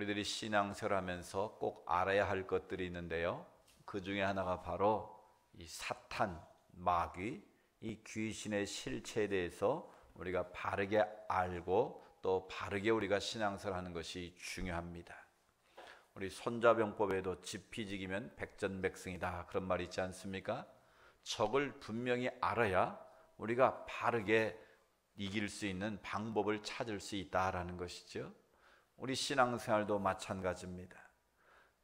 우리들이 신앙생활하면서 꼭 알아야 할 것들이 있는데요. 그 중에 하나가 바로 이 사탄, 마귀, 이 귀신의 실체에 대해서 우리가 바르게 알고 또 바르게 우리가 신앙생활하는 것이 중요합니다. 우리 손자병법에도 지피지기면 백전백승이다 그런 말이 있지 않습니까? 적을 분명히 알아야 우리가 바르게 이길 수 있는 방법을 찾을 수 있다라는 것이죠. 우리 신앙생활도 마찬가지입니다.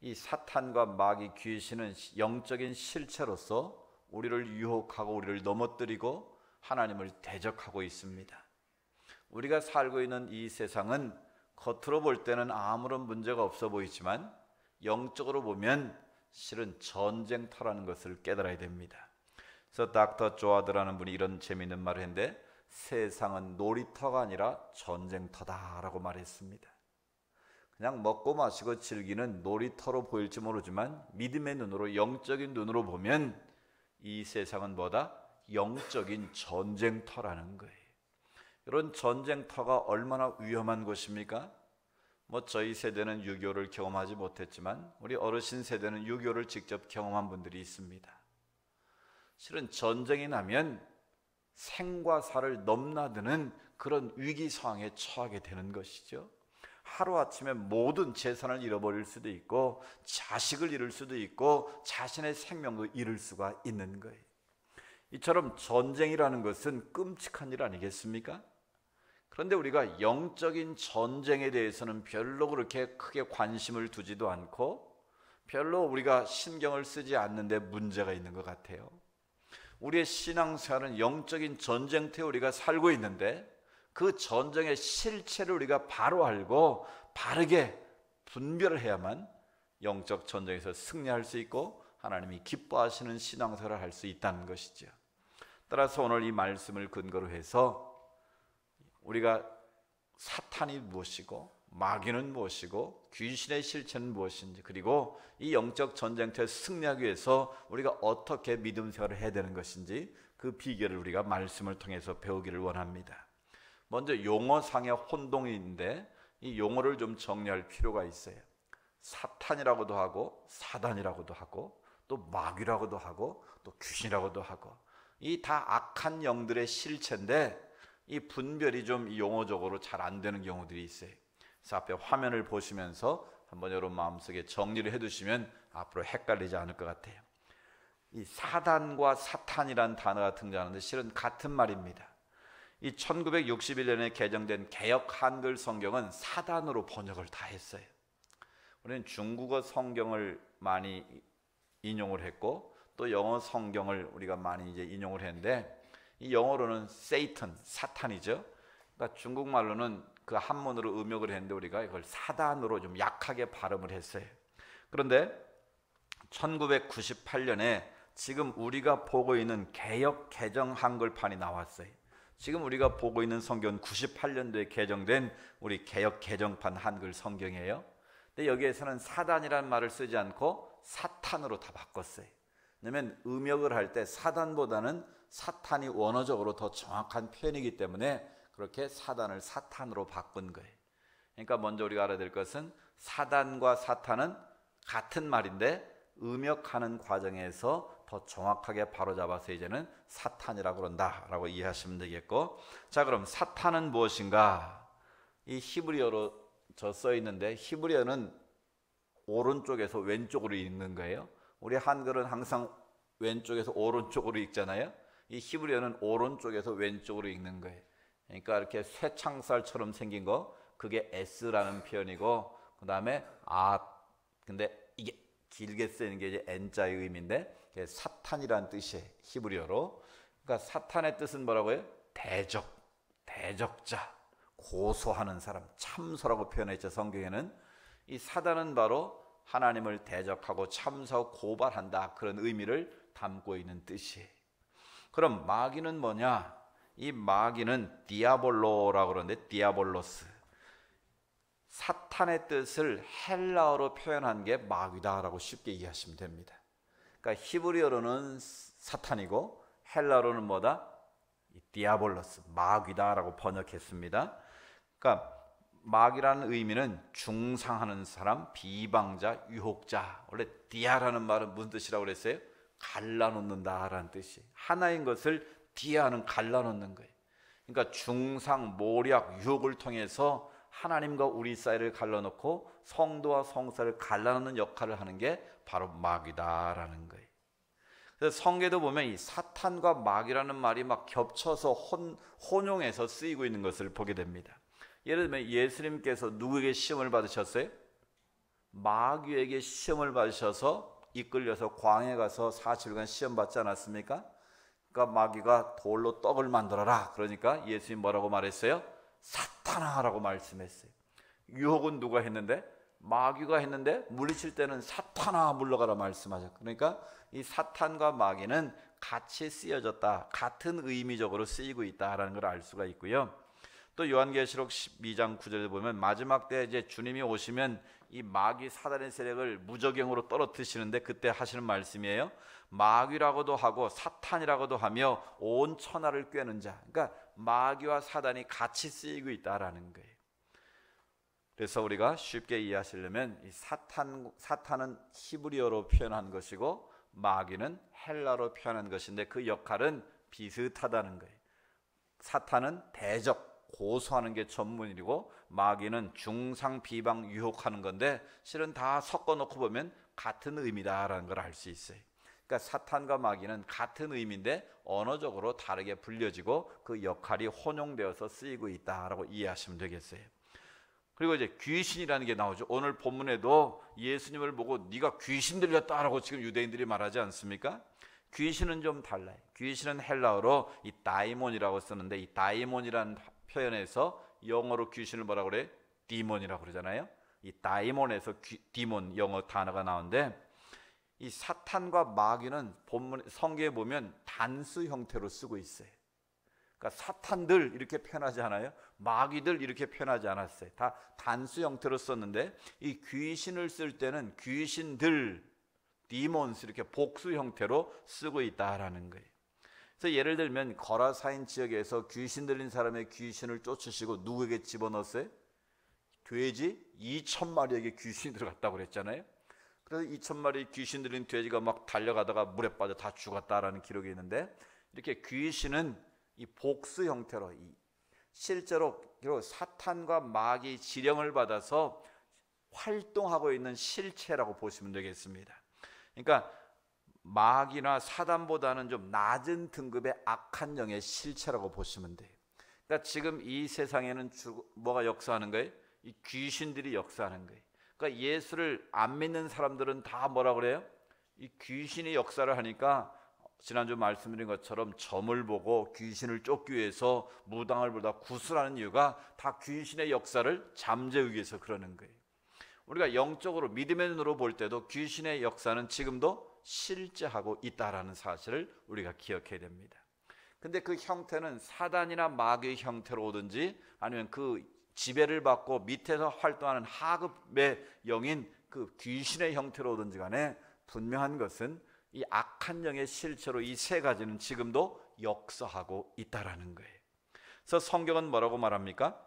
이 사탄과 마귀 귀신은 영적인 실체로서 우리를 유혹하고 우리를 넘어뜨리고 하나님을 대적하고 있습니다. 우리가 살고 있는 이 세상은 겉으로 볼 때는 아무런 문제가 없어 보이지만 영적으로 보면 실은 전쟁터라는 것을 깨달아야 됩니다. 그래서 닥터 조아드라는 분이 이런 재미있는 말을 했는데, 세상은 놀이터가 아니라 전쟁터다라고 말했습니다. 그냥 먹고 마시고 즐기는 놀이터로 보일지 모르지만 믿음의 눈으로, 영적인 눈으로 보면 이 세상은 뭐다? 영적인 전쟁터라는 거예요. 이런 전쟁터가 얼마나 위험한 것입니까? 저희 세대는 6.25를 경험하지 못했지만 우리 어르신 세대는 6.25를 직접 경험한 분들이 있습니다. 실은 전쟁이 나면 생과 사를 넘나드는 그런 위기 상황에 처하게 되는 것이죠. 하루아침에 모든 재산을 잃어버릴 수도 있고 자식을 잃을 수도 있고 자신의 생명도 잃을 수가 있는 거예요. 이처럼 전쟁이라는 것은 끔찍한 일 아니겠습니까? 그런데 우리가 영적인 전쟁에 대해서는 별로 그렇게 크게 관심을 두지도 않고 별로 우리가 신경을 쓰지 않는데 문제가 있는 것 같아요. 우리의 신앙생활은 영적인 전쟁터에 우리가 살고 있는데 그 전쟁의 실체를 우리가 바로 알고 바르게 분별을 해야만 영적 전쟁에서 승리할 수 있고 하나님이 기뻐하시는 신앙생활을 할 수 있다는 것이죠. 따라서 오늘 이 말씀을 근거로 해서 우리가 사탄이 무엇이고 마귀는 무엇이고 귀신의 실체는 무엇인지, 그리고 이 영적 전쟁터에 승리하기 위해서 우리가 어떻게 믿음 생활을 해야 되는 것인지 그 비결을 우리가 말씀을 통해서 배우기를 원합니다. 먼저 용어상의 혼동이 있는데 이 용어를 좀 정리할 필요가 있어요. 사탄이라고도 하고 사단이라고도 하고 또 마귀라고도 하고 또 귀신이라고도 하고, 이 다 악한 영들의 실체인데 이 분별이 좀 용어적으로 잘 안 되는 경우들이 있어요. 그래서 앞에 화면을 보시면서 한번 여러분 마음속에 정리를 해두시면 앞으로 헷갈리지 않을 것 같아요. 이 사단과 사탄이라는 단어가 등장하는데 실은 같은 말입니다. 이 1961년에 개정된 개역 한글 성경은 사단으로 번역을 다 했어요. 우리는 중국어 성경을 많이 인용을 했고 또 영어 성경을 우리가 많이 이제 인용을 했는데, 이 영어로는 Satan, 사탄이죠. 그러니까 중국말로는 그 한문으로 음역을 했는데 우리가 이걸 사단으로 좀 약하게 발음을 했어요. 그런데 1998년에 지금 우리가 보고 있는 개역 개정 한글판이 나왔어요. 지금 우리가 보고 있는 성경은 98년도에 개정된 우리 개역 개정판 한글 성경이에요. 근데 여기에서는 사단이라는 말을 쓰지 않고 사탄으로 다 바꿨어요. 왜냐하면 음역을 할 때 사단보다는 사탄이 원어적으로 더 정확한 표현이기 때문에 그렇게 사단을 사탄으로 바꾼 거예요. 그러니까 먼저 우리가 알아야 될 것은 사단과 사탄은 같은 말인데 음역하는 과정에서 더 정확하게 바로잡아서 이제는 사탄이라고 그런다라고 이해하시면 되겠고, 자 그럼 사탄은 무엇인가? 이 히브리어로 써 있는데 히브리어는 오른쪽에서 왼쪽으로 읽는 거예요. 우리 한글은 항상 왼쪽에서 오른쪽으로 읽잖아요. 이 히브리어는 오른쪽에서 왼쪽으로 읽는 거예요. 그러니까 이렇게 쇠창살처럼 생긴 거, 그게 S라는 표현이고, 그 다음에 근데 이게 길게 쓰이는 게 이제 N자의 의미인데 사탄이라는 뜻이에요, 히브리어로. 그러니까 사탄의 뜻은 뭐라고요? 대적자, 고소하는 사람, 참소라고 표현했죠, 성경에는. 이 사단은 바로 하나님을 대적하고 참소하고 고발한다, 그런 의미를 담고 있는 뜻이에요. 그럼 마귀는 뭐냐? 이 마귀는 디아볼로라고 그러는데 디아볼로스, 사탄의 뜻을 헬라어로 표현한 게 마귀다라고 쉽게 이해하시면 됩니다. 그러니까 히브리어로는 사탄이고 헬라어로는 뭐다? 디아볼로스, 마귀다라고 번역했습니다. 그러니까 마귀라는 의미는 중상하는 사람, 비방자, 유혹자. 원래 디아라는 말은 무슨 뜻이라고 그랬어요? 갈라놓는다라는 뜻이. 하나인 것을 디아는 갈라놓는 거예요. 그러니까 중상, 모략, 유혹을 통해서 하나님과 우리 사이를 갈라놓고 성도와 성사를 갈라놓는 역할을 하는 게 바로 마귀다라는 거예요. 그래서 성경에도 보면 이 사탄과 마귀라는 말이 막 겹쳐서 혼용해서 쓰이고 있는 것을 보게 됩니다. 예를 들면 예수님께서 누구에게 시험을 받으셨어요? 마귀에게 시험을 받으셔서 이끌려서 광야에 가서 40일간 시험 받지 않았습니까? 그러니까 마귀가 돌로 떡을 만들어라. 그러니까 예수님 뭐라고 말했어요? 사탄아라고 말씀했어요. 유혹은 누가 했는데? 마귀가 했는데 물리칠 때는 사탄아 물러가라 말씀하셨어요. 그러니까 이 사탄과 마귀는 같이 쓰여졌다, 같은 의미적으로 쓰이고 있다라는 걸 알 수가 있고요. 또 요한계시록 12장 9절에 보면 마지막 때 이제 주님이 오시면 이 마귀 사단의 세력을 무저갱으로 떨어뜨리시는데 그때 하시는 말씀이에요. 마귀라고도 하고 사탄이라고도 하며 온 천하를 꿰는 자. 그러니까 마귀와 사단이 같이 쓰이고 있다라는 거예요. 그래서 우리가 쉽게 이해하시려면 이 사탄은 히브리어로 표현한 것이고 마귀는 헬라로 표현한 것인데 그 역할은 비슷하다는 거예요. 사탄은 대적, 고소하는 게 전문이고 마귀는 중상, 비방, 유혹하는 건데 실은 다 섞어놓고 보면 같은 의미다라는 걸 알 수 있어요. 그러니까 사탄과 마귀는 같은 의미인데 언어적으로 다르게 불려지고 그 역할이 혼용되어서 쓰이고 있다라고 이해하시면 되겠어요. 그리고 이제 귀신이라는 게 나오죠. 오늘 본문에도 예수님을 보고 네가 귀신 들렸다라고 지금 유대인들이 말하지 않습니까? 귀신은 좀 달라요. 귀신은 헬라어로 이 다이몬이라고 쓰는데 이 다이몬이라는 표현에서 영어로 귀신을 뭐라고 그래? 디몬이라고 그러잖아요. 이 다이몬에서 디몬 영어 단어가 나오는데 이 사탄과 마귀는 본문 성경에 보면 단수 형태로 쓰고 있어요. 그러니까 사탄들 이렇게 표현하지 않아요. 마귀들 이렇게 표현하지 않았어요. 다 단수 형태로 썼는데 이 귀신을 쓸 때는 귀신들, 디몬스 이렇게 복수 형태로 쓰고 있다라는 거예요. 그래서 예를 들면 거라사인 지역에서 귀신 들린 사람의 귀신을 쫓으시고 누구에게 집어넣었어요? 돼지 2,000마리에게 귀신이 들어갔다고 그랬잖아요. 그래서 2,000마리 귀신 들린 돼지가 막 달려가다가 물에 빠져 다 죽었다라는 기록이 있는데 이렇게 귀신은 이 복수 형태로 실제로 사탄과 마귀 지령을 받아서 활동하고 있는 실체라고 보시면 되겠습니다. 그러니까 마귀나 사단보다는 좀 낮은 등급의 악한 영의 실체라고 보시면 돼요. 그러니까 지금 이 세상에는 뭐가 역사하는 거예요? 이 귀신들이 역사하는 거예요. 그러니까 예수를 안 믿는 사람들은 다 뭐라 그래요? 이 귀신이 역사를 하니까 지난주 말씀드린 것처럼 점을 보고 귀신을 쫓기 위해서 무당을 보다 구슬하는 이유가 다 귀신의 역사를 잠재우기 위해서 그러는 거예요. 우리가 영적으로 믿음의 눈으로 볼 때도 귀신의 역사는 지금도 실제하고 있다라는 사실을 우리가 기억해야 됩니다. 근데 그 형태는 사단이나 마귀의 형태로 오든지 아니면 그 지배를 받고 밑에서 활동하는 하급의 영인 그 귀신의 형태로 오든지 간에 분명한 것은 이 악한 영의 실체로 이 세 가지는 지금도 역사하고 있다라는 거예요. 그래서 성경은 뭐라고 말합니까?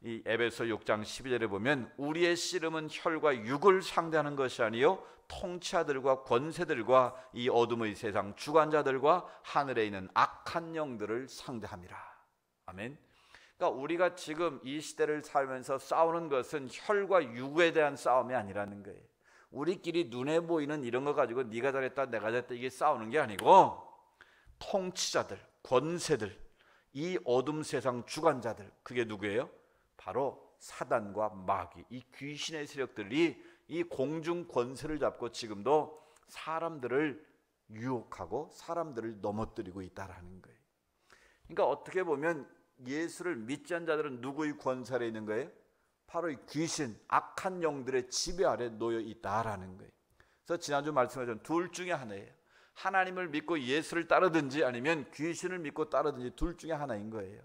이 에베소 6장 12절에 보면 우리의 씨름은 혈과 육을 상대하는 것이 아니요 통치자들과 권세들과 이 어둠의 세상 주관자들과 하늘에 있는 악한 영들을 상대함이라. 아멘. 그러니까 우리가 지금 이 시대를 살면서 싸우는 것은 혈과 육에 대한 싸움이 아니라는 거예요. 우리끼리 눈에 보이는 이런 거 가지고 네가 잘했다 내가 잘했다 이게 싸우는 게 아니고 통치자들, 권세들, 이 어둠 세상 주관자들 그게 누구예요? 바로 사단과 마귀, 이 귀신의 세력들이 이 공중 권세를 잡고 지금도 사람들을 유혹하고 사람들을 넘어뜨리고 있다라는 거예요. 그러니까 어떻게 보면 예수를 믿지 않는 자들은 누구의 권세 아래 있는 거예요? 바로 이 귀신, 악한 영들의 지배 아래 놓여 있다라는 거예요. 그래서 지난주 말씀하신 둘 중에 하나예요. 하나님을 믿고 예수를 따르든지 아니면 귀신을 믿고 따르든지 둘 중에 하나인 거예요.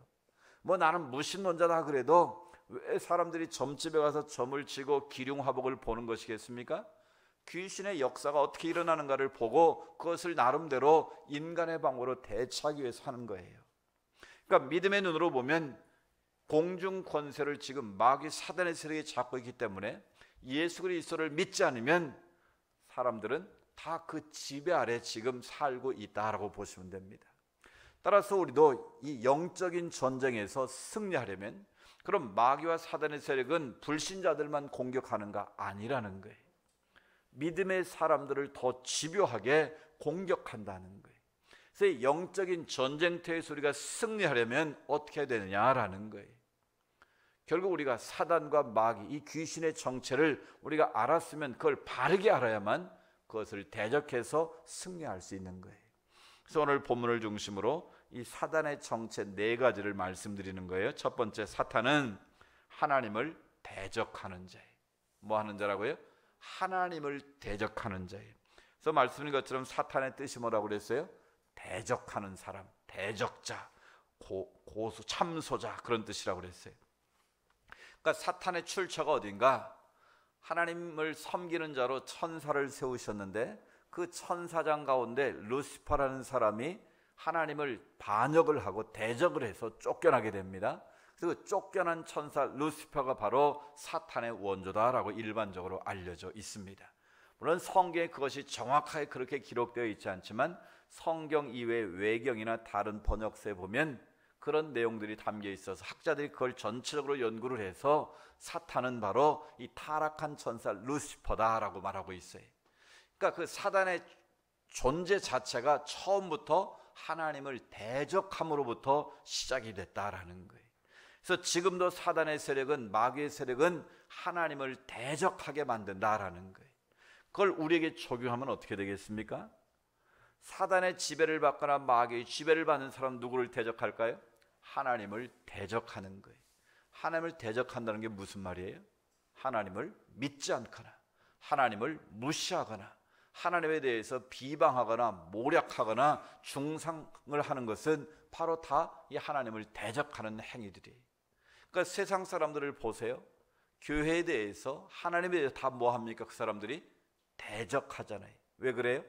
뭐 나는 무신론자다 그래도 왜 사람들이 점집에 가서 점을 치고 기륭화복을 보는 것이겠습니까? 귀신의 역사가 어떻게 일어나는가를 보고 그것을 나름대로 인간의 방법으로 대처하기 위해서 하는 거예요. 그러니까 믿음의 눈으로 보면 공중 권세를 지금 마귀 사단의 세력이 잡고 있기 때문에 예수 그리스도를 믿지 않으면 사람들은 다 그 지배 아래 지금 살고 있다라고 보시면 됩니다. 따라서 우리도 이 영적인 전쟁에서 승리하려면 그럼 마귀와 사단의 세력은 불신자들만 공격하는가? 아니라는 거예요. 믿음의 사람들을 더 집요하게 공격한다는 거예요. 그래서 영적인 전쟁터에서 우리가 승리하려면 어떻게 해야 되느냐라는 거예요. 결국 우리가 사단과 마귀, 이 귀신의 정체를 우리가 알았으면 그걸 바르게 알아야만 그것을 대적해서 승리할 수 있는 거예요. 그래서 오늘 본문을 중심으로 이 사단의 정체 4가지를 말씀드리는 거예요. 첫 번째, 사탄은 하나님을 대적하는 자예요. 뭐 하는 자라고요? 하나님을 대적하는 자예요. 그래서 말씀드린 것처럼 사탄의 뜻이 뭐라고 그랬어요? 대적하는 사람, 대적자, 고수, 참소자, 그런 뜻이라고 그랬어요. 그러니까 사탄의 출처가 어딘가? 하나님을 섬기는 자로 천사를 세우셨는데 그 천사장 가운데 루시퍼라는 사람이 하나님을 반역을 하고 대적을 해서 쫓겨나게 됩니다. 그래서 쫓겨난 천사 루시퍼가 바로 사탄의 원조다라고 일반적으로 알려져 있습니다. 물론 성경에 그것이 정확하게 그렇게 기록되어 있지 않지만 성경 이외의 외경이나 다른 번역서에 보면 그런 내용들이 담겨 있어서 학자들이 그걸 전체적으로 연구를 해서 사탄은 바로 이 타락한 천사 루시퍼다라고 말하고 있어요. 그러니까 그 사단의 존재 자체가 처음부터 하나님을 대적함으로부터 시작이 됐다라는 거예요. 그래서 지금도 사단의 세력은, 마귀의 세력은 하나님을 대적하게 만든다라는 거예요. 그걸 우리에게 적용하면 어떻게 되겠습니까? 사단의 지배를 받거나 마귀의 지배를 받는 사람 누구를 대적할까요? 하나님을 대적하는 거예요. 하나님을 대적한다는 게 무슨 말이에요? 하나님을 믿지 않거나 하나님을 무시하거나 하나님에 대해서 비방하거나 모략하거나 중상을 하는 것은 바로 다 이 하나님을 대적하는 행위들이에요. 그러니까 세상 사람들을 보세요. 교회에 대해서, 하나님에 대해서 다 뭐 합니까? 그 사람들이 대적하잖아요. 왜 그래요?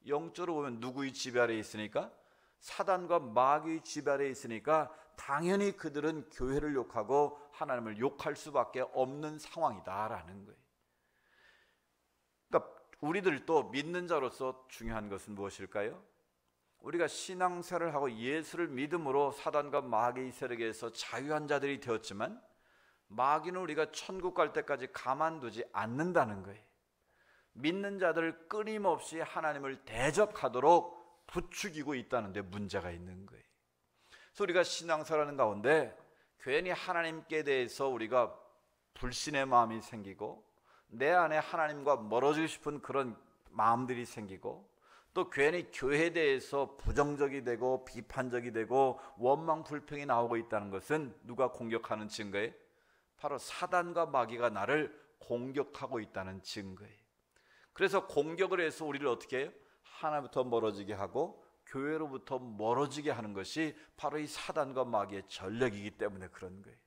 영적으로 보면 누구의 지배 아래 있으니까? 사단과 마귀의 지배 아래 있으니까 당연히 그들은 교회를 욕하고 하나님을 욕할 수밖에 없는 상황이다라는 거예요. 그러니까 우리들도 믿는 자로서 중요한 것은 무엇일까요? 우리가 신앙생활을 하고 예수를 믿음으로 사단과 마귀의 세력에서 자유한 자들이 되었지만 마귀는 우리가 천국 갈 때까지 가만두지 않는다는 거예요. 믿는 자들을 끊임없이 하나님을 대적하도록 부추기고 있다는 데 문제가 있는 거예요. 그래서 우리가 신앙생활하는 가운데 괜히 하나님께 대해서 우리가 불신의 마음이 생기고 내 안에 하나님과 멀어지고 싶은 그런 마음들이 생기고 또 괜히 교회에 대해서 부정적이 되고 비판적이 되고 원망 불평이 나오고 있다는 것은 누가 공격하는 증거예요? 바로 사단과 마귀가 나를 공격하고 있다는 증거예요. 그래서 공격을 해서 우리를 어떻게 해요? 하나님부터 멀어지게 하고 교회로부터 멀어지게 하는 것이 바로 이 사단과 마귀의 전략이기 때문에 그런 거예요.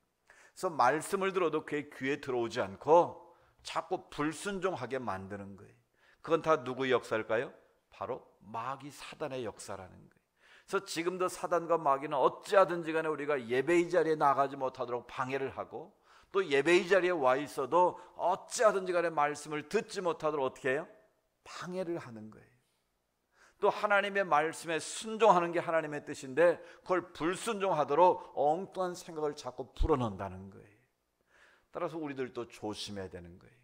그래서 말씀을 들어도 그의 귀에 들어오지 않고 자꾸 불순종하게 만드는 거예요. 그건 다 누구의 역사일까요? 바로 마귀 사단의 역사라는 거예요. 그래서 지금도 사단과 마귀는 어찌하든지 간에 우리가 예배의 자리에 나가지 못하도록 방해를 하고 또 예배의 자리에 와 있어도 어찌하든지 간에 말씀을 듣지 못하도록 어떻게 해요? 방해를 하는 거예요. 또 하나님의 말씀에 순종하는 게 하나님의 뜻인데 그걸 불순종하도록 엉뚱한 생각을 자꾸 불어넣는다는 거예요. 따라서 우리들도 조심해야 되는 거예요.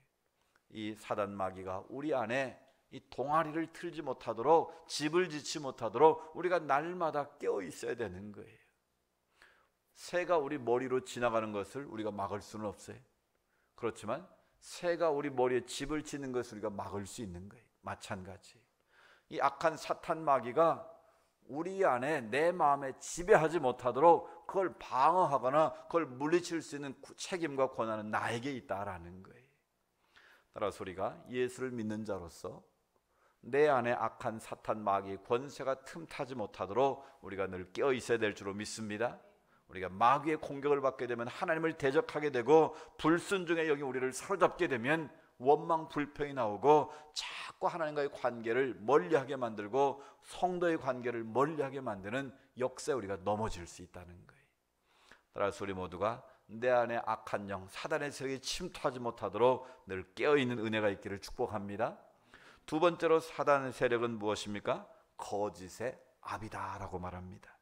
이 사단 마귀가 우리 안에 이 동아리를 틀지 못하도록, 집을 짓지 못하도록 우리가 날마다 깨어 있어야 되는 거예요. 새가 우리 머리로 지나가는 것을 우리가 막을 수는 없어요. 그렇지만 새가 우리 머리에 집을 짓는 것을 우리가 막을 수 있는 거예요. 마찬가지. 이 악한 사탄 마귀가 우리 안에 내 마음에 지배하지 못하도록 그걸 방어하거나 그걸 물리칠 수 있는 책임과 권한은 나에게 있다라는 거예요. 따라서 우리가 예수를 믿는 자로서 내 안에 악한 사탄 마귀의 권세가 틈타지 못하도록 우리가 늘 깨어 있어야 될 줄로 믿습니다. 우리가 마귀의 공격을 받게 되면 하나님을 대적하게 되고 불순종의 영이 우리를 사로잡게 되면 원망 불평이 나오고 자꾸 하나님과의 관계를 멀리하게 만들고 성도의 관계를 멀리하게 만드는 역사에 우리가 넘어질 수 있다는 거예요. 따라서 우리 모두가 내 안에 악한 영, 사단의 세력이 침투하지 못하도록 늘 깨어있는 은혜가 있기를 축복합니다. 두 번째로 사단의 세력은 무엇입니까? 거짓의 아비다라고 말합니다.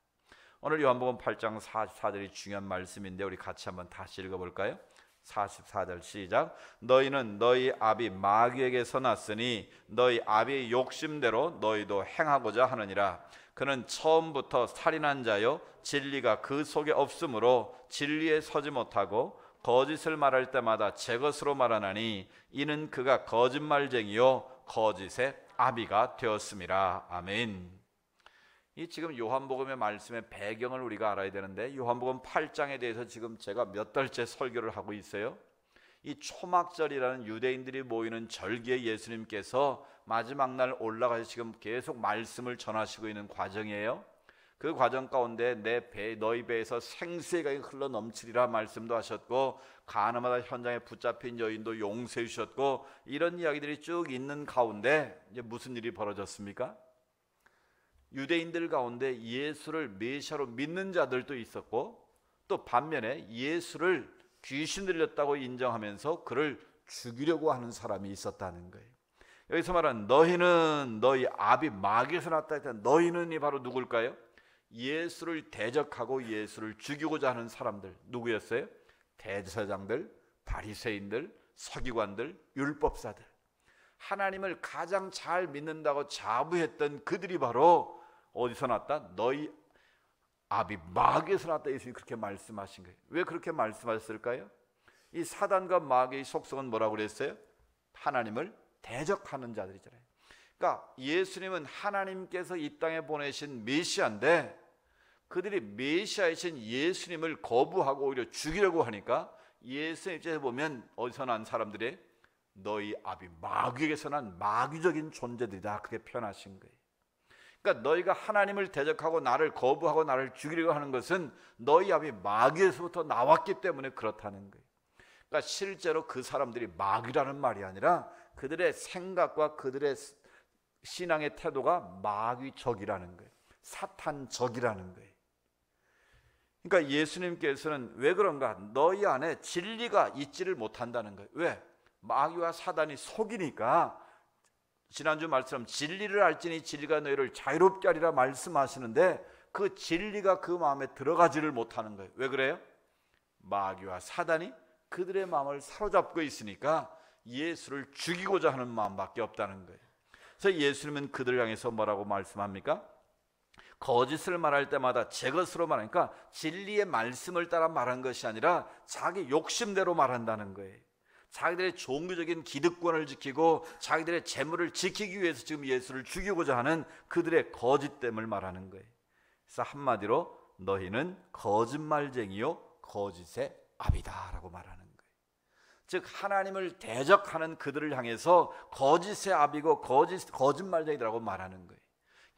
오늘 요한복음 8장 44절이 중요한 말씀인데 우리 같이 한번 다시 읽어볼까요? 44절 시작. 너희는 너희 아비 마귀에게서 났으니 너희 아비의 욕심대로 너희도 행하고자 하느니라. 그는 처음부터 살인한 자요 진리가 그 속에 없으므로 진리에 서지 못하고 거짓을 말할 때마다 제 것으로 말하나니 이는 그가 거짓말쟁이요 거짓의 아비가 되었음이라. 아멘. 이 지금 요한복음의 말씀의 배경을 우리가 알아야 되는데 요한복음 8장에 대해서 지금 제가 몇 달째 설교를 하고 있어요. 이 초막절이라는 유대인들이 모이는 절기에 예수님께서 마지막 날 올라가서 지금 계속 말씀을 전하시고 있는 과정이에요. 그 과정 가운데 너희 배에서 생수의 강이 흘러 넘치리라 말씀도 하셨고 가나마다 현장에 붙잡힌 여인도 용서해 주셨고 이런 이야기들이 쭉 있는 가운데 이제 무슨 일이 벌어졌습니까? 유대인들 가운데 예수를 메시아로 믿는 자들도 있었고 또 반면에 예수를 귀신 들렸다고 인정하면서 그를 죽이려고 하는 사람이 있었다는 거예요. 여기서 말하는 너희는 너희 아비 마귀에서 났다 했다. 너희는 이 바로 누굴까요? 예수를 대적하고 예수를 죽이고자 하는 사람들. 누구였어요? 대제사장들, 바리새인들, 서기관들, 율법사들. 하나님을 가장 잘 믿는다고 자부했던 그들이 바로 어디서 났다? 너희 아비 마귀에서 났다. 예수님이 그렇게 말씀하신 거예요. 왜 그렇게 말씀하셨을까요? 이 사단과 마귀의 속성은 뭐라고 그랬어요? 하나님을 대적하는 자들이잖아요. 그러니까 예수님은 하나님께서 이 땅에 보내신 메시아인데 그들이 메시아이신 예수님을 거부하고 오히려 죽이려고 하니까 예수님 입장에서 보면 어디서 난 사람들이 너희 아비 마귀에게서 난 마귀적인 존재들이다 그렇게 표현하신 거예요. 그러니까 너희가 하나님을 대적하고 나를 거부하고 나를 죽이려고 하는 것은 너희 아비 마귀에서부터 나왔기 때문에 그렇다는 거예요. 그러니까 실제로 그 사람들이 마귀라는 말이 아니라 그들의 생각과 그들의 신앙의 태도가 마귀적이라는 거예요. 사탄적이라는 거예요. 그러니까 예수님께서는 왜 그런가? 너희 안에 진리가 있지를 못한다는 거예요. 왜? 마귀와 사단이 속이니까. 지난주 말씀처럼 진리를 알지니 진리가 너희를 자유롭게 하리라 말씀하시는데 그 진리가 그 마음에 들어가지를 못하는 거예요. 왜 그래요? 마귀와 사단이 그들의 마음을 사로잡고 있으니까 예수를 죽이고자 하는 마음밖에 없다는 거예요. 그래서 예수님은 그들을 향해서 뭐라고 말씀합니까? 거짓을 말할 때마다 제 것으로 말하니까 진리의 말씀을 따라 말한 것이 아니라 자기 욕심대로 말한다는 거예요. 자기들의 종교적인 기득권을 지키고 자기들의 재물을 지키기 위해서 지금 예수를 죽이고자 하는 그들의 거짓됨을 말하는 거예요. 그래서 한마디로 너희는 거짓말쟁이요 거짓의 아비다 라고 말하는 거예요. 즉 하나님을 대적하는 그들을 향해서 거짓의 아비고 거짓말쟁이라고 말하는 거예요.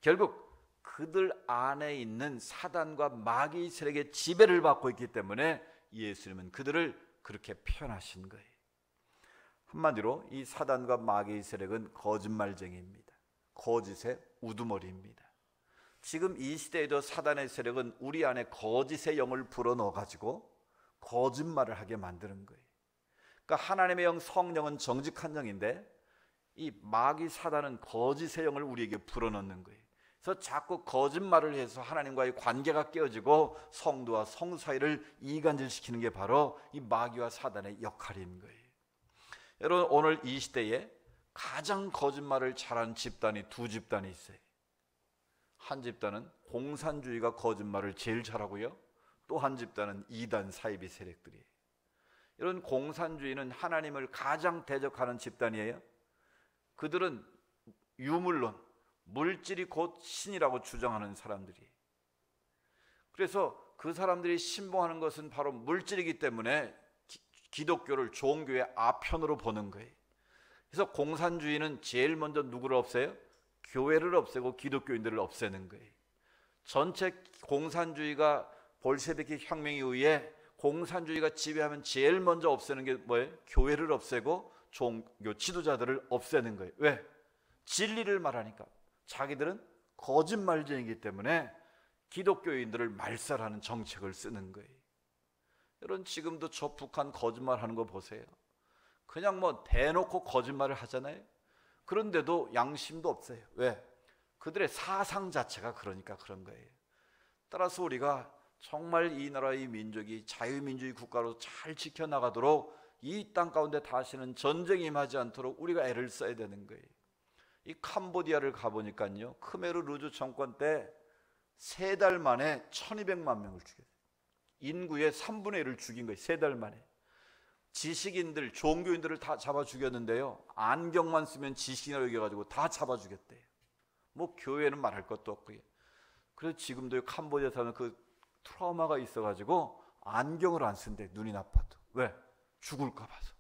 결국 그들 안에 있는 사단과 마귀 세력의 지배를 받고 있기 때문에 예수님은 그들을 그렇게 표현하신 거예요. 한마디로 이 사단과 마귀의 세력은 거짓말쟁이입니다. 거짓의 우두머리입니다. 지금 이 시대에도 사단의 세력은 우리 안에 거짓의 영을 불어넣어가지고 거짓말을 하게 만드는 거예요. 그러니까 하나님의 영 성령은 정직한 영인데 이 마귀 사단은 거짓의 영을 우리에게 불어넣는 거예요. 그래서 자꾸 거짓말을 해서 하나님과의 관계가 깨어지고 성도와 성도 사이를 이간질시키는 게 바로 이 마귀와 사단의 역할인 거예요. 여러분 오늘 이 시대에 가장 거짓말을 잘하는 집단이 두 집단이 있어요. 한 집단은 공산주의가 거짓말을 제일 잘하고요. 또 한 집단은 이단 사이비 세력들이에요. 이런 공산주의는 하나님을 가장 대적하는 집단이에요. 그들은 유물론, 물질이 곧 신이라고 주장하는 사람들이에요. 그래서 그 사람들이 신봉하는 것은 바로 물질이기 때문에 기독교를 종교의 아편으로 보는 거예요. 그래서 공산주의는 제일 먼저 누구를 없애요? 교회를 없애고 기독교인들을 없애는 거예요. 전체 공산주의가 볼셰비키 혁명에 의해 공산주의가 지배하면 제일 먼저 없애는 게 뭐예요? 교회를 없애고 종교 지도자들을 없애는 거예요. 왜? 진리를 말하니까. 자기들은 거짓말쟁이기 때문에 기독교인들을 말살하는 정책을 쓰는 거예요. 여러분 지금도 저 북한 거짓말하는 거 보세요. 그냥 뭐 대놓고 거짓말을 하잖아요. 그런데도 양심도 없어요. 왜? 그들의 사상 자체가 그러니까 그런 거예요. 따라서 우리가 정말 이 나라의 민족이 자유민주주의 국가로 잘 지켜나가도록 이 땅 가운데 다시는 전쟁이 임하지 않도록 우리가 애를 써야 되는 거예요. 이 캄보디아를 가보니까요, 크메르 루즈 정권 때 3달 만에 1200만 명을 죽였어요. 인구의 3분의 1을 죽인 거예요. 3달 만에. 지식인들, 종교인들을 다 잡아 죽였는데요, 안경만 쓰면 지식인이라고 여겨가지고 다 잡아 죽였대요. 뭐 교회는 말할 것도 없고요. 그래서 지금도 캄보디아 사는 그 트라우마가 있어가지고 안경을 안 쓴대. 눈이 나빠도. 왜? 죽을까 봐서.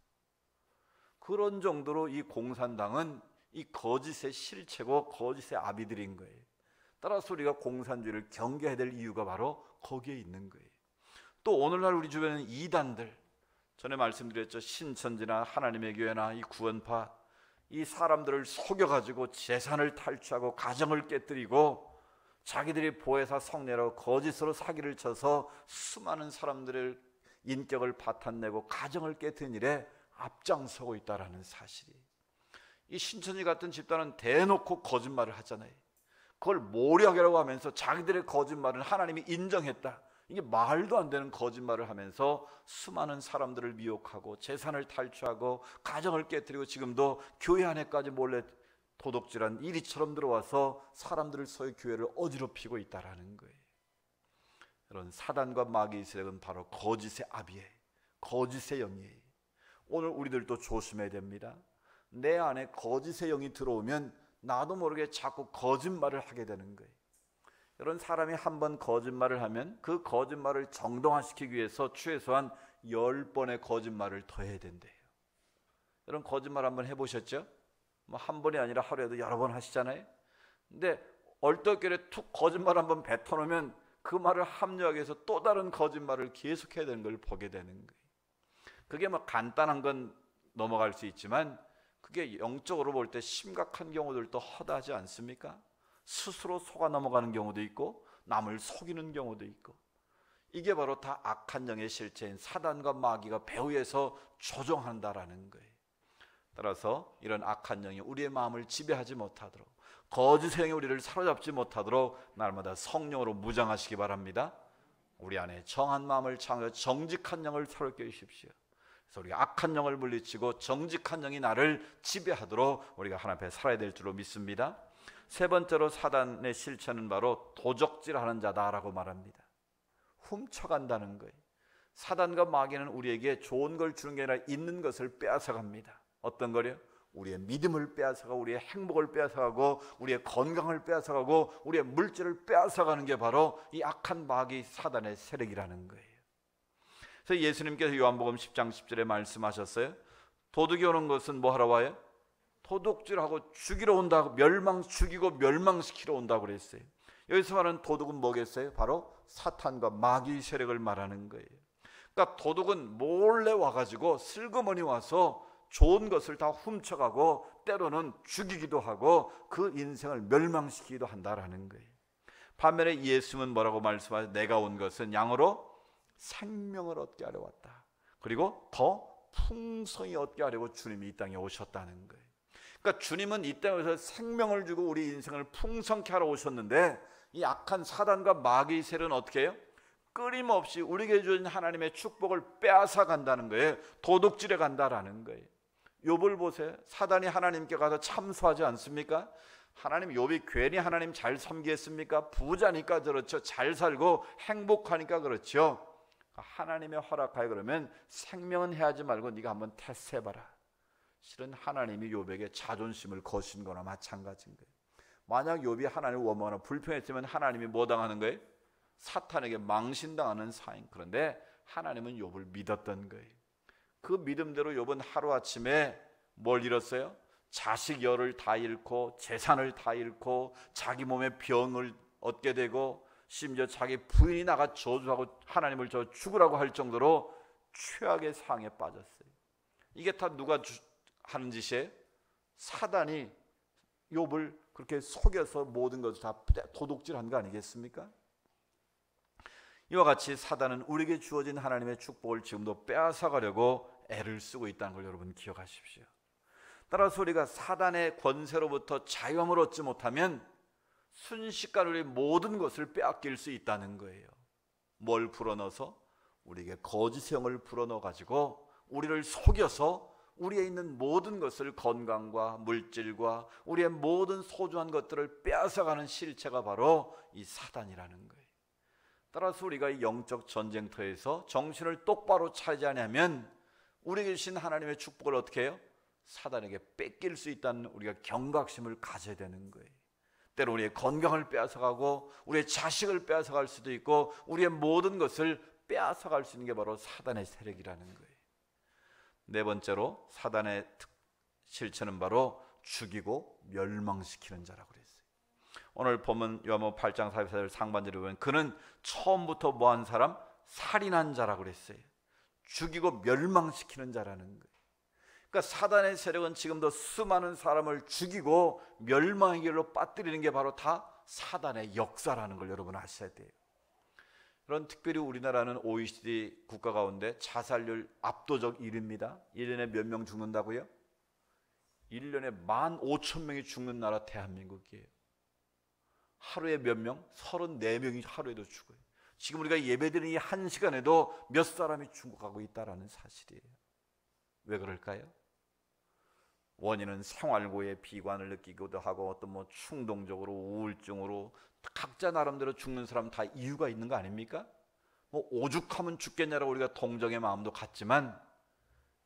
그런 정도로 이 공산당은 이 거짓의 실체고 거짓의 아비들인 거예요. 따라서 우리가 공산주의를 경계해야 될 이유가 바로 거기에 있는 거예요. 또 오늘날 우리 주변에는 이단들, 전에 말씀드렸죠. 신천지나 하나님의 교회나 이 구원파, 이 사람들을 속여가지고 재산을 탈취하고 가정을 깨뜨리고 자기들이 보혜사 성례라고 거짓으로 사기를 쳐서 수많은 사람들의 인격을 파탄내고 가정을 깨뜨린 일에 앞장서고 있다는 사실이, 이 신천지 같은 집단은 대놓고 거짓말을 하잖아요. 그걸 모략이라고 하면서 자기들의 거짓말은 하나님이 인정했다, 이게 말도 안 되는 거짓말을 하면서 수많은 사람들을 미혹하고 재산을 탈취하고 가정을 깨뜨리고 지금도 교회 안에까지 몰래 도둑질한 이리처럼 들어와서 사람들을 소위 교회를 어지럽히고 있다는 거예요. 이런 사단과 마귀의 세력은 바로 거짓의 아비예요. 거짓의 영이에요. 오늘 우리들도 조심해야 됩니다. 내 안에 거짓의 영이 들어오면 나도 모르게 자꾸 거짓말을 하게 되는 거예요. 이런 사람이 한번 거짓말을 하면 그 거짓말을 정당화시키기 위해서 최소한 10번의 거짓말을 더 해야 된대요. 이런 거짓말 한번 해보셨죠? 뭐 한 번이 아니라 하루에도 여러 번 하시잖아요. 근데 얼떨결에 툭 거짓말 한번 뱉어놓으면 그 말을 합리화하기 위해서 또 다른 거짓말을 계속해야 되는 걸 보게 되는 거예요. 그게 뭐 간단한 건 넘어갈 수 있지만 그게 영적으로 볼 때 심각한 경우들도 허다하지 않습니까? 스스로 속아 넘어가는 경우도 있고 남을 속이는 경우도 있고, 이게 바로 다 악한 영의 실체인 사단과 마귀가 배후에서 조종한다라는 거예요. 따라서 이런 악한 영이 우리의 마음을 지배하지 못하도록, 거짓의 영이 우리를 사로잡지 못하도록 날마다 성령으로 무장하시기 바랍니다. 우리 안에 정한 마음을 창하여 정직한 영을 사롭게 해주십시오. 그래서 우리가 악한 영을 물리치고 정직한 영이 나를 지배하도록 우리가 하나님 앞에 살아야 될 줄로 믿습니다. 세 번째로 사단의 실체는 바로 도적질하는 자다라고 말합니다. 훔쳐간다는 거예요. 사단과 마귀는 우리에게 좋은 걸 주는 게 아니라 있는 것을 빼앗아갑니다. 어떤 거요? 우리의 믿음을 빼앗아가고 우리의 행복을 빼앗아가고 우리의 건강을 빼앗아가고 우리의 물질을 빼앗아가는 게 바로 이 악한 마귀 사단의 세력이라는 거예요. 그래서 예수님께서 요한복음 10장 10절에 말씀하셨어요. 도둑이 오는 것은 뭐 하러 와요? 도둑질하고 죽이러 온다고, 죽이고 멸망시키러 온다고 그랬어요. 여기서 말하는 도둑은 뭐겠어요? 바로 사탄과 마귀의 세력을 말하는 거예요. 그러니까 도둑은 몰래 와가지고 슬그머니 와서 좋은 것을 다 훔쳐가고 때로는 죽이기도 하고 그 인생을 멸망시키기도 한다라는 거예요. 반면에 예수님은 뭐라고 말씀하세요? 내가 온 것은 양으로 생명을 얻게 하려 왔다. 그리고 더 풍성히 얻게 하려고 주님이 이 땅에 오셨다는 거예요. 그러니까 주님은 이 땅에서 생명을 주고 우리 인생을 풍성케 하러 오셨는데, 이 악한 사단과 마귀의 세력은 어떻게 해요? 끊임없이 우리에게 주신 하나님의 축복을 빼앗아 간다는 거예요. 도둑질해 간다라는 거예요. 욥을 보세요. 사단이 하나님께 가서 참소하지 않습니까? 하나님, 욥이 괜히 하나님 잘 섬기겠습니까? 부자니까 그렇죠. 잘 살고 행복하니까 그렇죠. 하나님의 허락하에 그러면 생명은 해하지 말고 네가 한번 테스트해봐라. 실은 하나님이 욥에게 자존심을 거신 거나 마찬가지인 거예요. 만약 욥이 하나님을 원망하거나 불평했으면 하나님이 뭐 당하는 거예요? 사탄에게 망신당하는 사인. 그런데 하나님은 욥을 믿었던 거예요. 그 믿음대로 욥은 하루아침에 뭘 잃었어요? 자식 열을 다 잃고 재산을 다 잃고 자기 몸에 병을 얻게 되고 심지어 자기 부인이 나가 저주하고 하나님을 저 죽으라고 할 정도로 최악의 상황에 빠졌어요. 이게 다 누가 하는 짓이에요? 사단이 욥을 그렇게 속여서 모든 것을 다 도둑질한 거 아니겠습니까? 이와 같이 사단은 우리에게 주어진 하나님의 축복을 지금도 빼앗아가려고 애를 쓰고 있다는 걸 여러분 기억하십시오. 따라서 우리가 사단의 권세로부터 자유함을 얻지 못하면 순식간에 우리 모든 것을 빼앗길 수 있다는 거예요. 뭘 불어넣어서? 우리에게 거짓의 영을 불어넣어 가지고 우리를 속여서 우리에 있는 모든 것을, 건강과 물질과 우리의 모든 소중한 것들을 빼앗아가는 실체가 바로 이 사단이라는 거예요. 따라서 우리가 이 영적 전쟁터에서 정신을 똑바로 차리지 않으면 우리에게 주신 하나님의 축복을 어떻게 해요? 사단에게 뺏길 수 있다는 우리가 경각심을 가져야 되는 거예요. 때로 우리의 건강을 빼앗아가고 우리의 자식을 빼앗아갈 수도 있고 우리의 모든 것을 빼앗아갈 수 있는 게 바로 사단의 세력이라는 거예요. 네 번째로 사단의 실체는 바로 죽이고 멸망시키는 자라고 그랬어요. 오늘 보면 요한복음 8장 44절 상반절에 보면 그는 처음부터 뭐한 사람? 살인한 자라고 그랬어요. 죽이고 멸망시키는 자라는 거예요. 그러니까 사단의 세력은 지금도 수많은 사람을 죽이고 멸망의 길로 빠뜨리는 게 바로 다 사단의 역사라는 걸 여러분 아셔야 돼요. 그런 특별히 우리나라는 OECD 국가 가운데 자살률 압도적 1위입니다. 1년에 몇 명 죽는다고요? 1년에 15,000명이 죽는 나라 대한민국이에요. 하루에 몇 명? 34명이 하루에도 죽어요. 지금 우리가 예배드리는 이 한 시간에도 몇 사람이 죽어가고 있다는 사실이에요. 왜 그럴까요? 원인은 생활고의 비관을 느끼기도 하고 어떤 충동적으로 우울증으로 각자 나름대로 죽는 사람 다 이유가 있는 거 아닙니까? 오죽하면 죽겠냐라고 우리가 동정의 마음도 갖지만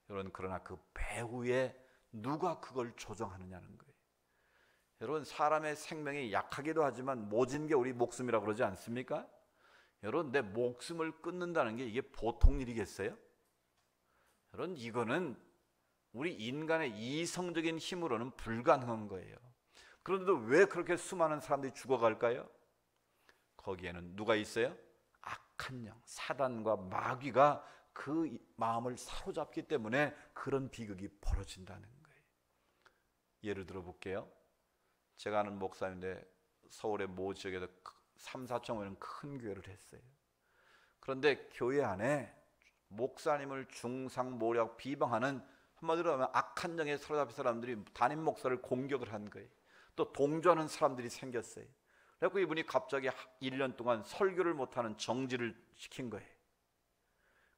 여러분, 그러나 그 배후에 누가 그걸 조정하느냐는 거예요. 여러분, 사람의 생명이 약하기도 하지만 모진 게 우리 목숨이라고 그러지 않습니까? 여러분, 내 목숨을 끊는다는 게 이게 보통 일이겠어요? 여러분, 이거는 우리 인간의 이성적인 힘으로는 불가능한 거예요. 그런데도 왜 그렇게 수많은 사람들이 죽어갈까요? 거기에는 누가 있어요? 악한 영, 사단과 마귀가 그 마음을 사로잡기 때문에 그런 비극이 벌어진다는 거예요. 예를 들어 볼게요. 제가 아는 목사인데 서울의 모 지역에서 3, 4천 명은 큰 교회를 했어요. 그런데 교회 안에 목사님을 중상모략 비방하는, 한마디로 하면 악한 영에 사로잡힌 사람들이 담임 목사를 공격을 한 거예요. 또 동조하는 사람들이 생겼어요. 그래서 이분이 갑자기 1년 동안 설교를 못하는 정지를 시킨 거예요.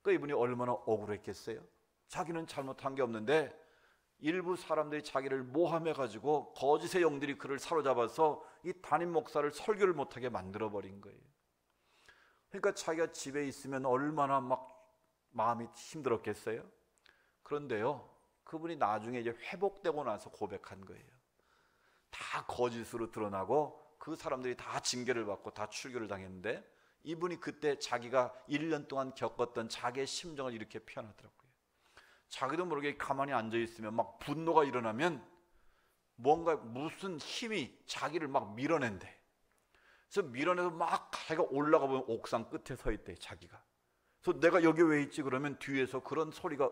그 이분이 얼마나 억울했겠어요? 자기는 잘못한 게 없는데 일부 사람들이 자기를 모함해가지고 거짓의 영들이 그를 사로잡아서 이 담임 목사를 설교를 못하게 만들어버린 거예요. 그러니까 자기가 집에 있으면 얼마나 막 마음이 힘들었겠어요? 그런데요, 그분이 나중에 이제 회복되고 나서 고백한 거예요. 다 거짓으로 드러나고 그 사람들이 다 징계를 받고 다 출교를 당했는데 이분이 그때 자기가 1년 동안 겪었던 자기의 심정을 이렇게 표현하더라고요. 자기도 모르게 가만히 앉아있으면 막 분노가 일어나면 뭔가 무슨 힘이 자기를 막 밀어낸대. 그래서 밀어내서 막 자기가 올라가 보면 옥상 끝에 서 있대, 자기가. 그래서 내가 여기 왜 있지? 그러면 뒤에서 그런 소리가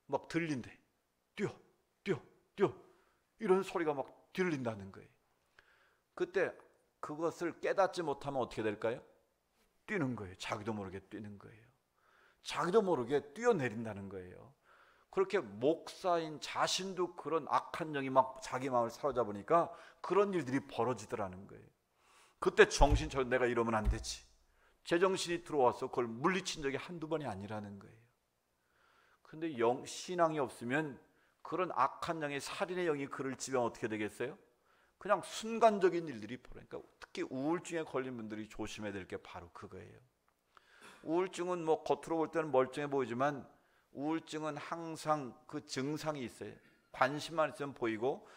막 들린대. 뛰어, 뛰어, 뛰어. 이런 소리가 막 들린다는 거예요. 그때 그것을 깨닫지 못하면 어떻게 될까요? 뛰는 거예요. 자기도 모르게 뛰는 거예요. 자기도 모르게 뛰어내린다는 거예요. 그렇게 목사인 자신도 그런 악한 영이 막 자기 마음을 사로잡으니까 그런 일들이 벌어지더라는 거예요. 그때 정신차려 내가 이러면 안 되지. 제정신이 들어와서 그걸 물리친 적이 한두 번이 아니라는 거예요. 그런데 신앙이 없으면 그런 악한 영의 살인의 영이 그를 지배하면 어떻게 되겠어요? 그냥 순간적인 일들이 벌어요. 그러니까 특히 우울증에 걸린 분들이 조심해야 될 게 바로 그거예요. 우울증은 겉으로 볼 때는 멀쩡해 보이지만 우울증은 항상 그 증상이 있어요. 관심만 있으면 보이고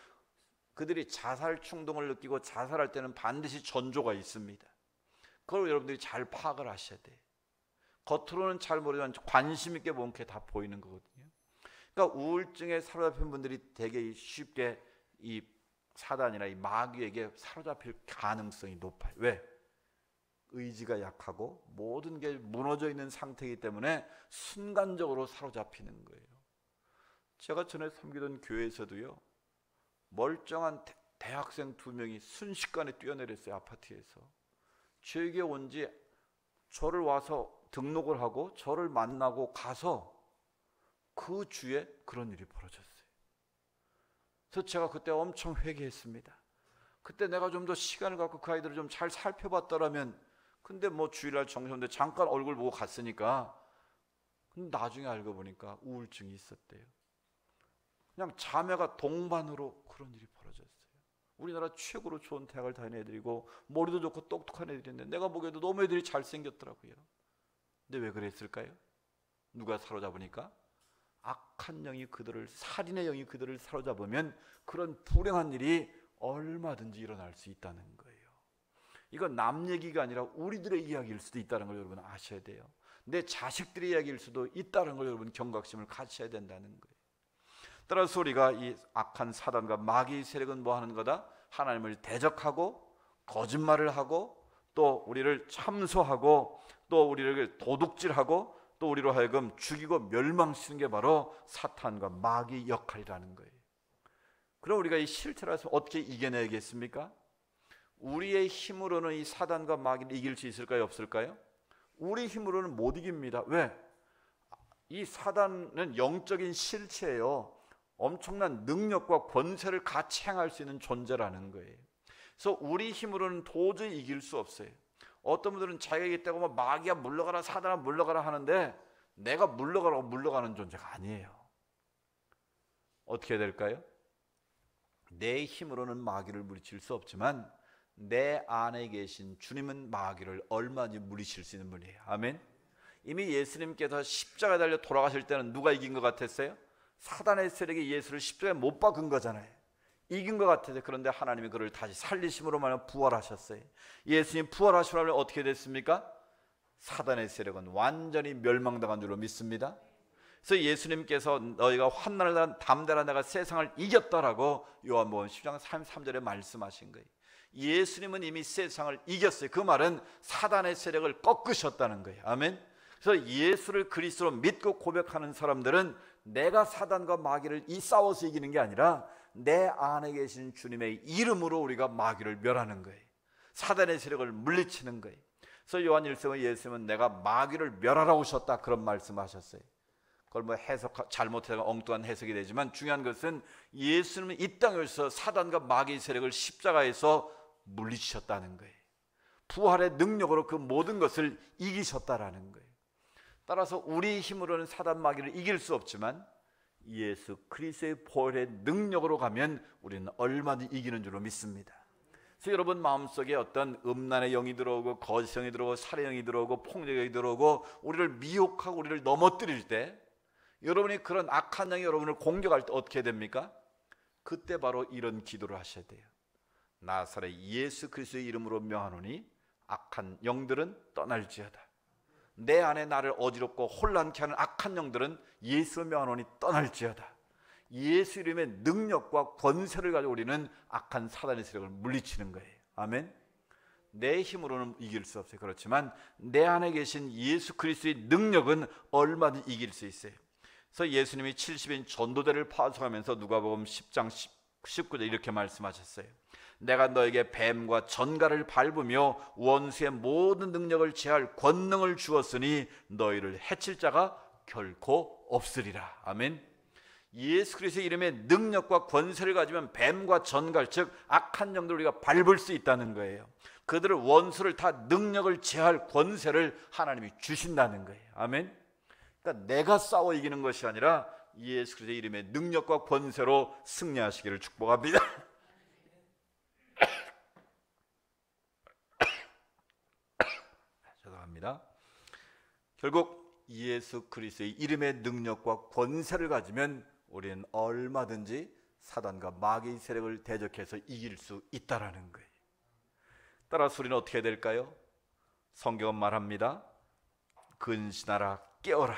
그들이 자살 충동을 느끼고 자살할 때는 반드시 전조가 있습니다. 그걸 여러분들이 잘 파악을 하셔야 돼요. 겉으로는 잘 모르지만 관심 있게 보면 그게 다 보이는 거거든요. 그러니까 우울증에 사로잡힌 분들이 되게 쉽게 이 사단이나 이 마귀에게 사로잡힐 가능성이 높아요. 왜? 의지가 약하고 모든 게 무너져 있는 상태이기 때문에 순간적으로 사로잡히는 거예요. 제가 전에 섬기던 교회에서도요, 멀쩡한 대학생 2명이 순식간에 뛰어내렸어요. 아파트에서. 저에게 온 지 저를 와서 등록을 하고 저를 만나고 가서 그 주에 그런 일이 벌어졌어요. 그래서 제가 그때 엄청 회개했습니다. 그때 내가 좀 더 시간을 갖고 그 아이들을 좀 잘 살펴봤더라면, 근데 뭐 주일날 정신인데 잠깐 얼굴 보고 갔으니까, 근데 나중에 알고 보니까 우울증이 있었대요. 그냥 자매가 동반으로 그런 일이 벌어졌어요. 우리나라 최고로 좋은 대학을 다니는 애들이고 머리도 좋고 똑똑한 애들인데 내가 보기에도 너무 애들이 잘생겼더라고요. 근데 왜 그랬을까요? 누가 사로잡으니까? 악한 영이 그들을, 살인의 영이 그들을 사로잡으면 그런 불행한 일이 얼마든지 일어날 수 있다는 거예요. 이건 남 얘기가 아니라 우리들의 이야기일 수도 있다는 걸 여러분 아셔야 돼요. 내 자식들의 이야기일 수도 있다는 걸 여러분 경각심을 가져야 된다는 거예요. 따라서 우리가 이 악한 사단과 마귀의 세력은 뭐 하는 거다? 하나님을 대적하고 거짓말을 하고 또 우리를 참소하고 또 우리를 도둑질하고 또 우리로 하여금 죽이고 멸망시키는 게 바로 사탄과 마귀의 역할이라는 거예요. 그럼 우리가 이 실체라서 어떻게 이겨내겠습니까? 우리의 힘으로는 이 사단과 마귀를 이길 수 있을까요? 없을까요? 우리 힘으로는 못 이깁니다. 왜? 이 사단은 영적인 실체예요. 엄청난 능력과 권세를 같이 행할 수 있는 존재라는 거예요. 그래서 우리 힘으로는 도저히 이길 수 없어요. 어떤 분들은 자기가 이겼다고 막 마귀야 물러가라, 사단아 물러가라 하는데 내가 물러가라고 물러가는 존재가 아니에요. 어떻게 해야 될까요? 내 힘으로는 마귀를 물리칠 수 없지만 내 안에 계신 주님은 마귀를 얼마든지 물리칠 수 있는 분이에요. 아멘. 이미 예수님께서 십자가에 달려 돌아가실 때는 누가 이긴 것 같았어요? 사단의 세력이 예수를 십자가에 못 박은 거잖아요. 이긴 것 같아요. 그런데 하나님이 그를 다시 살리심으로 말하면 부활하셨어요. 예수님 부활하시면 어떻게 됐습니까? 사단의 세력은 완전히 멸망당한 줄로 믿습니다. 그래서 예수님께서 너희가 환난을 담대라 내가 세상을 이겼다라고 요한복음 10장 33절에 말씀하신 거예요. 예수님은 이미 세상을 이겼어요. 그 말은 사단의 세력을 꺾으셨다는 거예요. 아멘. 그래서 예수를 그리스도로 믿고 고백하는 사람들은 내가 사단과 마귀를 싸워서 이기는 게 아니라 내 안에 계신 주님의 이름으로 우리가 마귀를 멸하는 거예요. 사단의 세력을 물리치는 거예요. 그래서 요한 1서에 예수님은 내가 마귀를 멸하러 오셨다 그런 말씀하셨어요. 그걸 뭐 잘못해서 엉뚱한 해석이 되지만 중요한 것은 예수님은 이 땅에서 사단과 마귀의 세력을 십자가에서 물리치셨다는 거예요. 부활의 능력으로 그 모든 것을 이기셨다라는 거예요. 따라서 우리 힘으로는 사단 마귀를 이길 수 없지만 예수 그리스도의 부활의 능력으로 가면 우리는 얼마든지 이기는 줄로 믿습니다. 그래서 여러분 마음속에 어떤 음란의 영이 들어오고 거짓의 영이 들어오고 살의 영이 들어오고 폭력의 영이 들어오고 우리를 미혹하고 우리를 넘어뜨릴 때 여러분이 그런 악한 영이 여러분을 공격할 때 어떻게 됩니까? 그때 바로 이런 기도를 하셔야 돼요. 나사렛 예수 그리스도의 이름으로 명하노니 악한 영들은 떠날지어다. 내 안에 나를 어지럽고 혼란케 하는 악한 영들은 예수로 명하노니 떠날지어다. 예수 이름의 능력과 권세를 가지고 우리는 악한 사단의 세력을 물리치는 거예요. 아멘. 내 힘으로는 이길 수 없어요. 그렇지만 내 안에 계신 예수 그리스도의 능력은 얼마든지 이길 수 있어요. 그래서 예수님이 70인 전도대를 파송하면서 누가복음 10장 19절 이렇게 말씀하셨어요. 내가 너에게 뱀과 전갈을 밟으며 원수의 모든 능력을 제할 권능을 주었으니 너희를 해칠 자가 결코 없으리라. 아멘. 예수 그리스도의 이름에 능력과 권세를 가지면 뱀과 전갈, 즉 악한 영들을 우리가 밟을 수 있다는 거예요. 그들을 원수를 다 능력을 제할 권세를 하나님이 주신다는 거예요. 아멘. 그러니까 내가 싸워 이기는 것이 아니라 예수 그리스도의 이름의 능력과 권세로 승리하시기를 축복합니다. 죄송합니다. 결국 예수 그리스도의 이름의 능력과 권세를 가지면 우리는 얼마든지 사단과 마귀의 세력을 대적해서 이길 수 있다라는 거예요. 따라서 우리는 어떻게 해야 될까요? 성경은 말합니다. 근신하라 깨어라.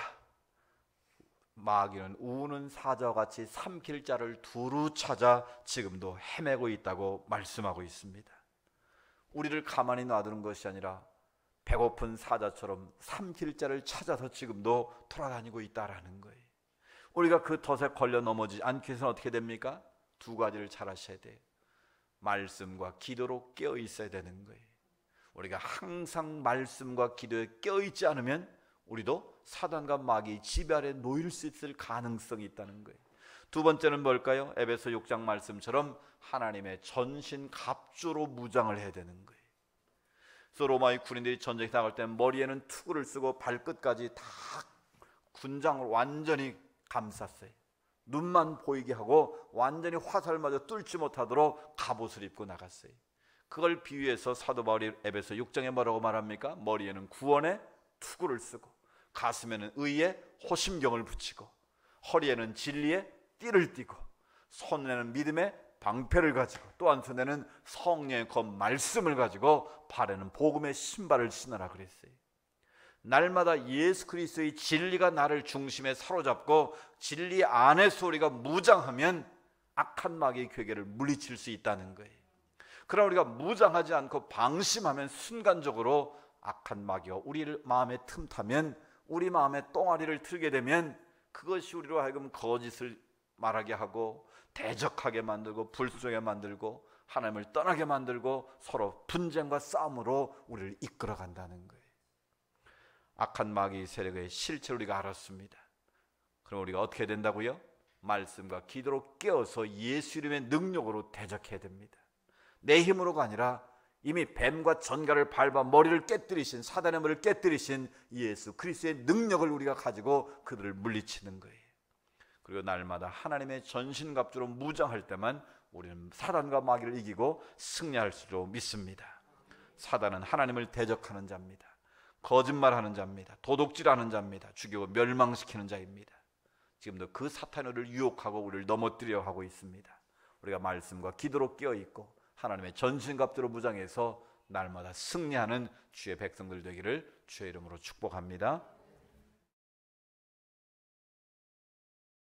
마귀는 우는 사자와 같이 삼킬 자를 두루 찾아 지금도 헤매고 있다고 말씀하고 있습니다. 우리를 가만히 놔두는 것이 아니라 배고픈 사자처럼 삼킬 자를 찾아서 지금도 돌아다니고 있다라는 거예요. 우리가 그 덫에 걸려 넘어지지 않기 위해서는 어떻게 됩니까? 두 가지를 잘 하셔야 돼요. 말씀과 기도로 깨어 있어야 되는 거예요. 우리가 항상 말씀과 기도에 껴있지 않으면 우리도 사단과 마귀의 지배 아래 놓일 수 있을 가능성이 있다는 거예요. 두 번째는 뭘까요? 에베소 6장 말씀처럼 하나님의 전신 갑주로 무장을 해야 되는 거예요. 그래서 로마의 군인들이 전쟁에 나갈 때 머리에는 투구를 쓰고 발끝까지 다 군장을 완전히 감쌌어요. 눈만 보이게 하고 완전히 화살마저 뚫지 못하도록 갑옷을 입고 나갔어요. 그걸 비유해서 사도 바울이 에베소 6장에 뭐라고 말합니까? 머리에는 구원의 투구를 쓰고, 가슴에는 의의 호심경을 붙이고, 허리에는 진리의 띠를 띠고, 손에는 믿음의 방패를 가지고, 또 한 손에는 성령의 그 말씀을 가지고, 발에는 복음의 신발을 신으라 그랬어요. 날마다 예수 그리스도의 진리가 나를 중심에 사로잡고 진리 안에서 우리가 무장하면 악한 마귀의 괴계를 물리칠 수 있다는 거예요. 그러나 우리가 무장하지 않고 방심하면 순간적으로 악한 마귀가 우리 마음에 틈타면, 우리 마음에 똥아리를 틀게 되면 그것이 우리로 하여금 거짓을 말하게 하고 대적하게 만들고 불순종하게 만들고 하나님을 떠나게 만들고 서로 분쟁과 싸움으로 우리를 이끌어간다는 거예요. 악한 마귀의 세력의 실체를 우리가 알았습니다. 그럼 우리가 어떻게 된다고요? 말씀과 기도로 깨어서 예수 이름의 능력으로 대적해야 됩니다. 내 힘으로가 아니라 이미 뱀과 전갈을 밟아 머리를 깨뜨리신, 사단의 머리를 깨뜨리신 예수 그리스도의 능력을 우리가 가지고 그들을 물리치는 거예요. 그리고 날마다 하나님의 전신갑주로 무장할 때만 우리는 사단과 마귀를 이기고 승리할 줄로 믿습니다. 사단은 하나님을 대적하는 자입니다. 거짓말하는 자입니다. 도둑질하는 자입니다. 죽이고 멸망시키는 자입니다. 지금도 그 사탄이 우리를 유혹하고 우리를 넘어뜨려 하고 있습니다. 우리가 말씀과 기도로 깨어있고 하나님의 전신갑주로 무장해서 날마다 승리하는 주의 백성들 되기를 주의 이름으로 축복합니다.